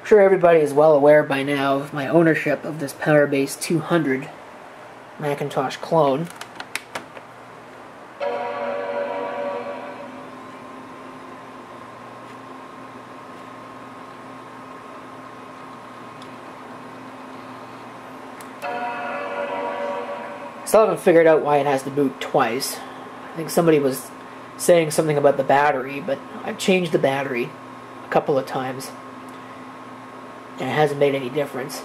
sure everybody is well aware by now of my ownership of this Powerbase 200 Macintosh clone. Still haven't figured out why it has to boot twice. I think somebody was saying something about the battery, but I've changed the battery a couple of times, and it hasn't made any difference.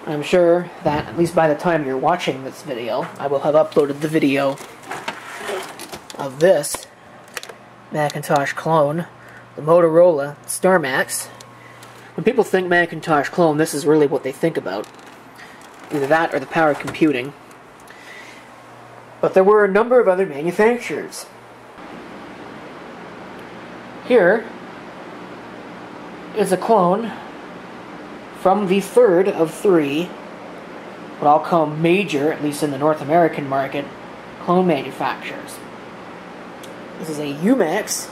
I'm sure that, at least by the time you're watching this video, I will have uploaded the video of this Macintosh clone, the Motorola SuperMac. When people think Macintosh clone, this is really what they think about. Either that or the power computing. But there were a number of other manufacturers. Here is a clone from the third of three, what I'll call major, at least in the North American market, clone manufacturers. This is a Umax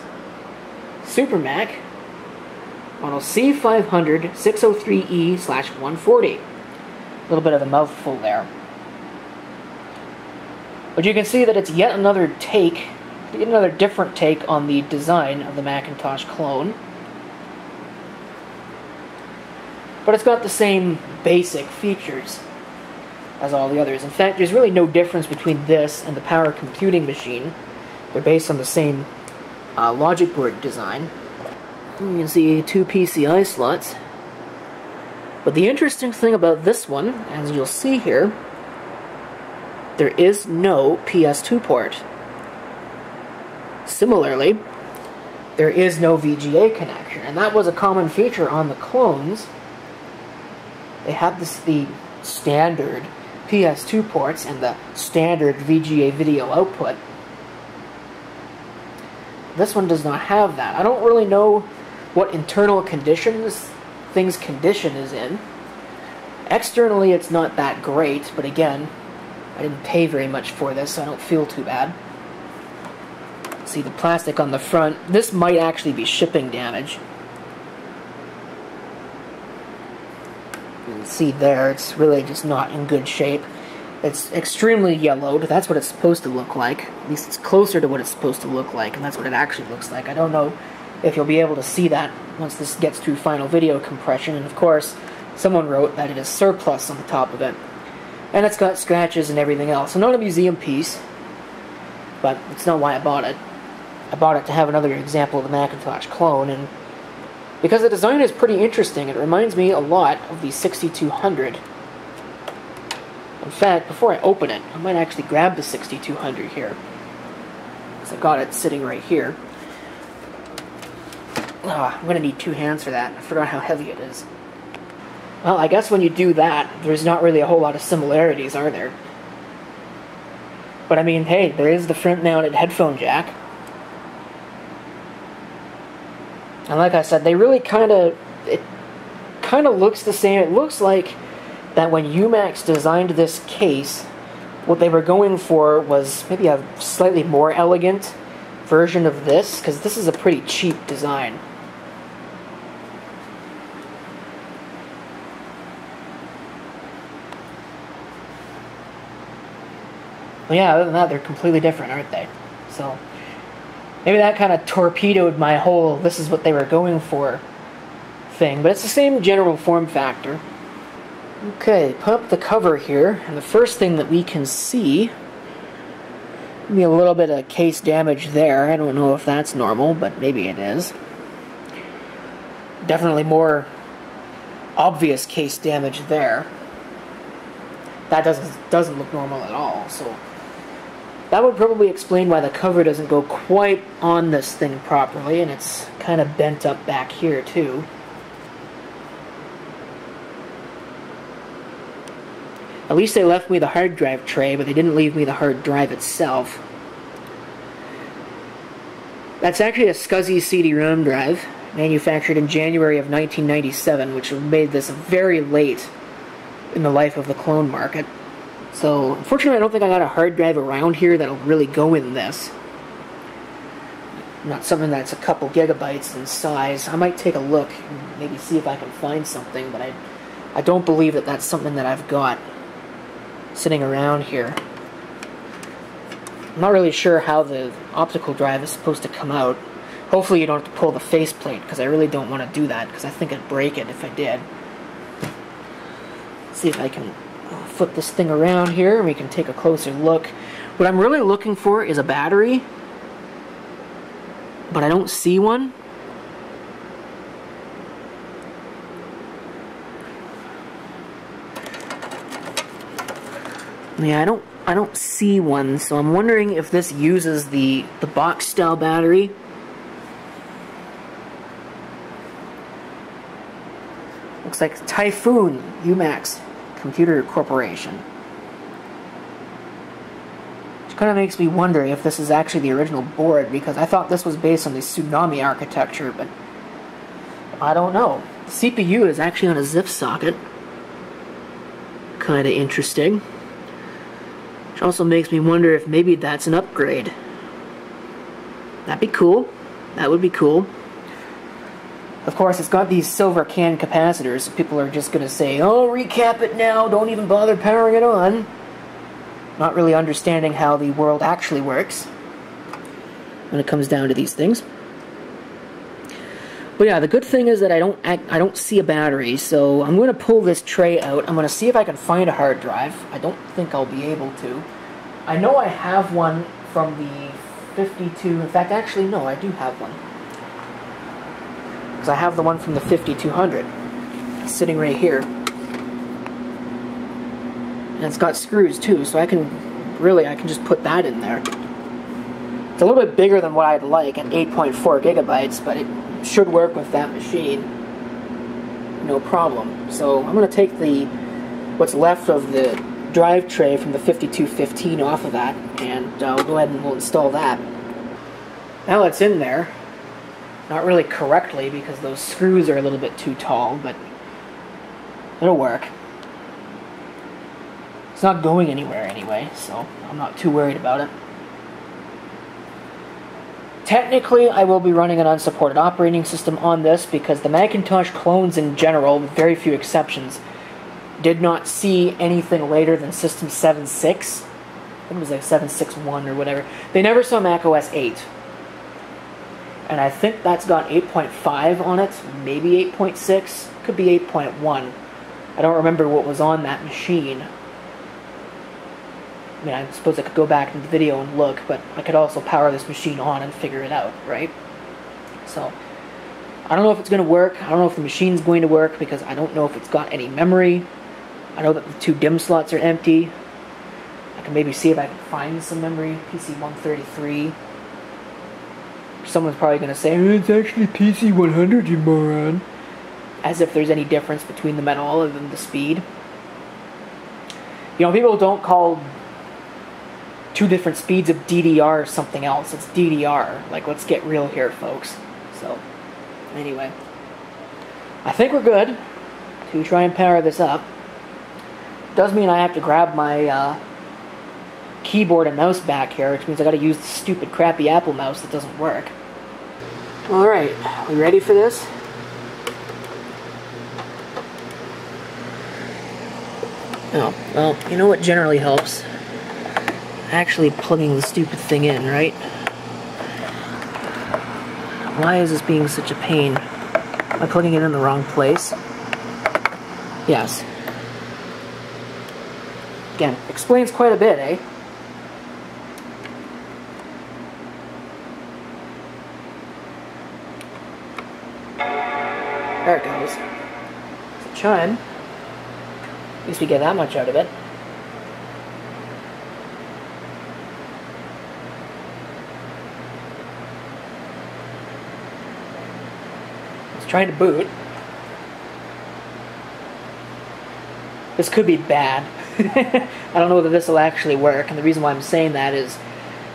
SuperMac model C500 603E/140. A little bit of a mouthful there. But you can see that it's yet another different take on the design of the Macintosh clone. But it's got the same basic features as all the others. In fact, there's really no difference between this and the power computing machine. They're based on the same logic board design. You can see 2 PCI slots. But the interesting thing about this one, as you'll see here, there is no PS2 port. Similarly, there is no VGA connection, and that was a common feature on the clones. They had the standard PS2 ports and the standard VGA video output. This one does not have that. I don't really know what internal conditions things condition is in. Externally, it's not that great, but again, I didn't pay very much for this, so I don't feel too bad. See the plastic on the front. This might actually be shipping damage. You can see there, it's really just not in good shape. It's extremely yellowed. That's what it's supposed to look like. At least it's closer to what it's supposed to look like, and that's what it actually looks like. I don't know if you'll be able to see that once this gets through final video compression. And of course, someone wrote that it is surplus on the top of it. And it's got scratches and everything else. So not a museum piece, but it's not why I bought it. I bought it to have another example of the Macintosh clone, and because the design is pretty interesting, it reminds me a lot of the 6200. In fact, before I open it, I might actually grab the 6200 here, because I've got it sitting right here. I'm going to need 2 hands for that. I forgot how heavy it is. Well, I guess when you do that, there's not really a whole lot of similarities, are there? But I mean, hey, there is the front-mounted headphone jack. And like I said, they really it kind of looks the same. It looks like that when Umax designed this case, what they were going for was maybe a slightly more elegant version of this, because this is a pretty cheap design. Well, yeah, other than that, they're completely different, aren't they? So, maybe that kind of torpedoed my whole this is what they were going for thing, but it's the same general form factor. Okay, put up the cover here, and the first thing that we can see, maybe a little bit of case damage there. I don't know if that's normal, but maybe it is. Definitely more obvious case damage there. That doesn't look normal at all, so that would probably explain why the cover doesn't go quite on this thing properly, and it's kind of bent up back here too. At least they left me the hard drive tray, but they didn't leave me the hard drive itself. That's actually a SCSI CD-ROM drive, manufactured in January of 1997, which made this very late in the life of the clone market. So, unfortunately, I don't think I got a hard drive around here that'll really go in this. Not something that's a couple gigabytes in size. I might take a look and maybe see if I can find something, but I don't believe that that's something that I've got sitting around here. I'm not really sure how the optical drive is supposed to come out. Hopefully you don't have to pull the faceplate, because I really don't want to do that, because I think I'd break it if I did. Let's see if I can flip this thing around here and we can take a closer look. What I'm really looking for is a battery, but I don't see one. Yeah, I don't see one, so I'm wondering if this uses the box style battery. Looks like Typhoon Umax Computer Corporation. Which kind of makes me wonder if this is actually the original board, because I thought this was based on the Tsunami architecture, but I don't know. The CPU is actually on a zip socket. Kind of interesting. Which also makes me wonder if maybe that's an upgrade. That'd be cool. That would be cool. Of course, it's got these silver can capacitors, so people are just going to say, oh, recap it now, don't even bother powering it on. Not really understanding how the world actually works when it comes down to these things. But yeah, the good thing is that I don't see a battery, so I'm going to pull this tray out. I'm going to see if I can find a hard drive. I don't think I'll be able to. I know I have one from the 52. In fact, actually, no, I do have one. Because I have the one from the 5200. It's sitting right here. And it's got screws too, so I can just put that in there. It's a little bit bigger than what I'd like at 8.4 gigabytes, but it should work with that machine. No problem. So I'm going to take what's left of the drive tray from the 5215 off of that, and I'll go ahead and we'll install that. Now it's in there. Not really correctly, because those screws are a little bit too tall, but it'll work. It's not going anywhere anyway, so I'm not too worried about it. Technically, I will be running an unsupported operating system on this, because the Macintosh clones in general, with very few exceptions, did not see anything later than System 7.6. I think it was like 7.6.1 or whatever. They never saw Mac OS 8. And I think that's got 8.5 on it, maybe 8.6, could be 8.1. I don't remember what was on that machine. I mean, I suppose I could go back in the video and look, but I could also power this machine on and figure it out, right? So, I don't know if it's going to work. I don't know if the machine's going to work, because I don't know if it's got any memory. I know that the 2 DIMM slots are empty. I can maybe see if I can find some memory. PC 133. Someone's probably going to say, oh, it's actually PC 100, you moron. As if there's any difference between them at all other than the speed. You know, people don't call 2 different speeds of DDR something else. It's DDR. Like, let's get real here, folks. So, anyway. I think we're good to try and power this up. Does mean I have to grab my keyboard and mouse back here, which means I gotta use the stupid crappy Apple mouse that doesn't work. Alright, we ready for this? Oh, well, you know what generally helps? Actually plugging the stupid thing in, right? Why is this being such a pain? Am I plugging it in the wrong place? Yes. Again, explains quite a bit, eh? There it goes. It's a chime. At least we get that much out of it. It's trying to boot. This could be bad. I don't know whether this will actually work, and the reason why I'm saying that is,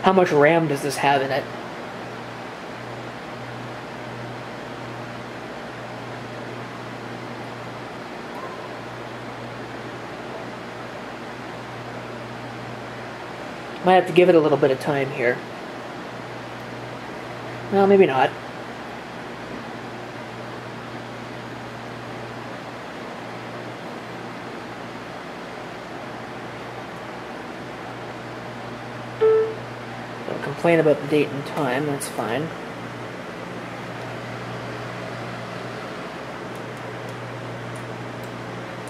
how much RAM does this have in it? Might have to give it a little bit of time here. Well, maybe not. Don't complain about the date and time, that's fine.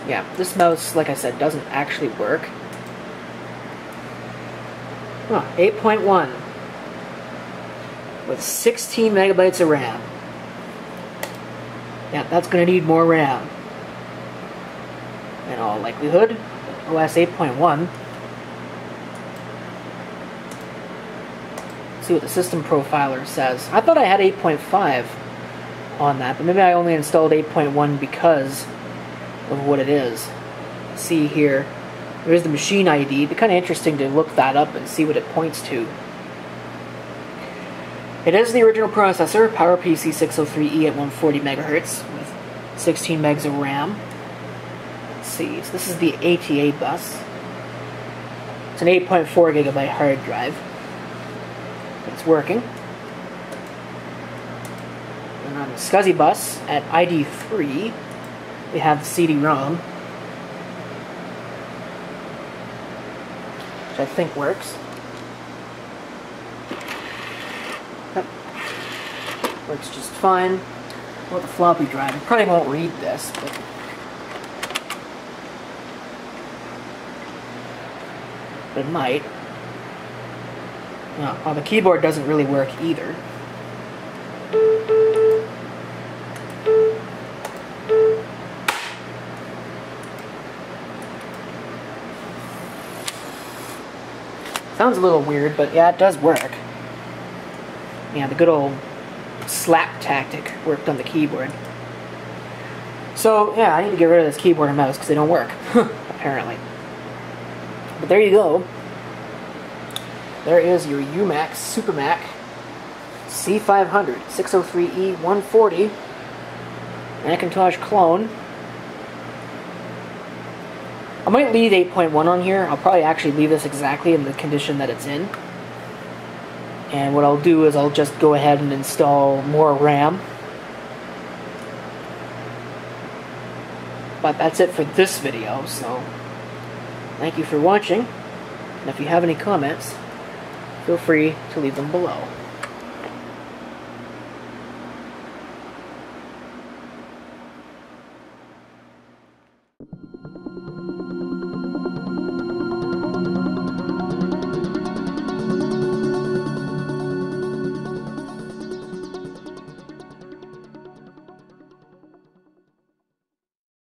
Yeah, this mouse, like I said, doesn't actually work. Huh, 8.1 with 16 megabytes of RAM. Yeah, that's going to need more RAM. In all likelihood, OS 8.1. See what the system profiler says. I thought I had 8.5 on that, but maybe I only installed 8.1 because of what it is. See here, there's the machine ID. It'd be kind of interesting to look that up and see what it points to. It is the original processor, PowerPC 603E at 140 megahertz with 16 megs of RAM. Let's see, so this is the ATA bus. It's an 8.4 gigabyte hard drive. It's working. And on the SCSI bus at ID3, we have the CD-ROM, which I think works. Yep. Works just fine. Well, the floppy drive, I probably won't read this, but it might. No, well, the keyboard doesn't really work either. Sounds a little weird, but yeah, it does work. Yeah, the good old slap tactic worked on the keyboard. So, yeah, I need to get rid of this keyboard and mouse because they don't work, apparently. But there you go. There is your Umax SuperMac C500 603E 140 Macintosh clone. I might leave 8.1 on here. I'll probably actually leave this exactly in the condition that it's in. And what I'll do is I'll just go ahead and install more RAM. But that's it for this video, so thank you for watching. And if you have any comments, feel free to leave them below.